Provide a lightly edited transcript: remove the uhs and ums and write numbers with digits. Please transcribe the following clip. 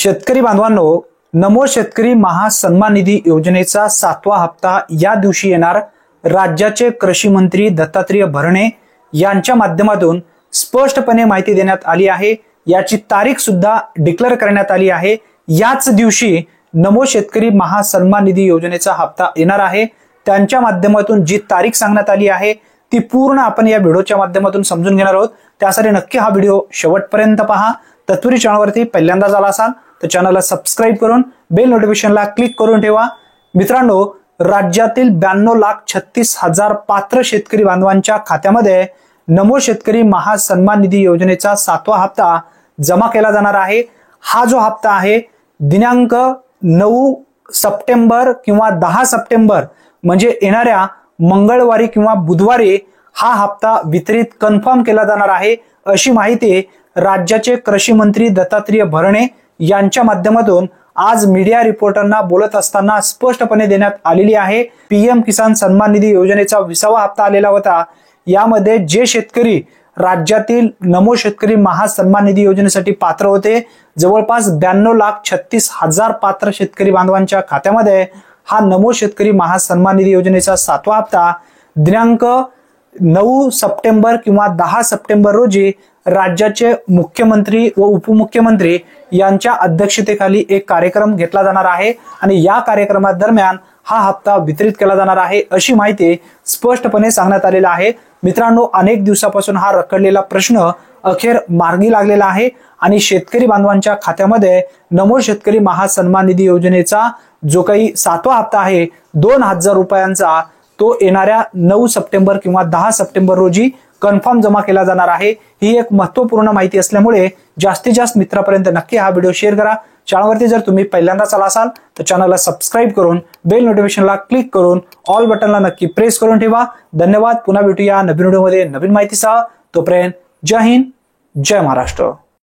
शेतकरी बांधवांनो, नमो शेतकरी महासन्मान निधी योजनेचा 7वा हप्ता या दिवशी येणार। राज्याचे कृषी मंत्री दत्तात्रय भरणे यांच्या माध्यमातून स्पष्टपणे माहिती देण्यात आली आहे। याची तारीख सुद्धा डिक्लेअर करण्यात आली आहे। याच दिवशी नमो शेतकरी महासन्मान निधी योजनेचा हप्ता येणार आहे। त्यांच्या माध्यमातून जी तारीख सांगण्यात आली आहे ती पूर्ण आपण या व्हिडिओच्या माध्यमातून समजून घेणार आहोत। त्यासाठी नक्की हा व्हिडिओ शेवटपर्यंत पहा। तत्पूर्वी चॅनलवरती पहिल्यांदाच आला असाल तर चॅनलला सबस्क्राइब करून बेल नोटिफिकेशनला क्लिक करून ठेवा। मित्रांनो, राज्यातील 92,36,000 पात्र शेतकरी बांधवांच्या खात्यामध्ये नमो शेतकरी महासन्मान निधी योजनेचा 7वा हप्ता जमा केला जाणार आहे। हा जो हप्ता आहे दिनांक 9 सप्टेंबर किंवा 10 सप्टेंबर म्हणजे येणाऱ्या मंगळवारी किंवा बुधवारी हा हप्ता वितरित कन्फर्म केला जाणार आहे, अशी माहिती राज्याचे कृषी मंत्री दत्तात्रय भरणे यांच्या माध्यमातून आज मीडिया रिपोर्टरना बोलत असताना स्पष्टपणे देण्यात आलेली आहे। पीएम किसान सन्मान निधी योजनेचा 20वा हप्ता आलेला होता। यामध्ये जे शेतकरी राज्यातील नमो शेतकरी महासन्मान निधी योजनेसाठी पात्र होते, जवळपास 92,36,000 पात्र शेतकरी बांधवांच्या खात्यामध्ये हा नमो शेतकरी महासन्मान निधी योजनेचा 7वा हप्ता दिनांक 9 सप्टेंबर किंवा 10 सप्टेंबर रोजी राज्याचे मुख्यमंत्री व उपमुख्यमंत्री यांच्या अध्यक्षतेखाली एक कार्यक्रम घेतला जाणार आहे आणि या कार्यक्रमादरम्यान हा हप्ता वितरित केला जाणार आहे, अशी माहिती स्पष्टपणे सांगण्यात आलेला आहे। मित्रांनो, अनेक दिवसापासून हा रखडलेला प्रश्न अखेर मार्गी लागलेला आहे आणि शेतकरी बांधवांच्या खात्यामध्ये नमो शेतकरी महासन्मान निधी योजनेचा जो काही 7वा हप्ता आहे 2,000 रुपयांचा तो येणाऱ्या 9 सप्टेंबर किंवा 10 सप्टेंबर रोजी कन्फर्म जमा केला जाणार आहे। ही एक महत्त्वपूर्ण माहिती असल्यामुळे जास्तीत जास्त मित्रांपर्यंत नक्की हा व्हिडिओ शेअर करा। चॅनलवरती जर तुम्ही पहिल्यांदाच आला असाल तर चॅनलला सबस्क्राइब करून बेल नोटिफिकेशनला क्लिक करून ऑल बटनला नक्की प्रेस करून ठेवा। धन्यवाद। पुन्हा भेटूया नवीन व्हिडिओमध्ये नवीन माहितीसह। तोपर्यंत जय हिंद, जय महाराष्ट्र।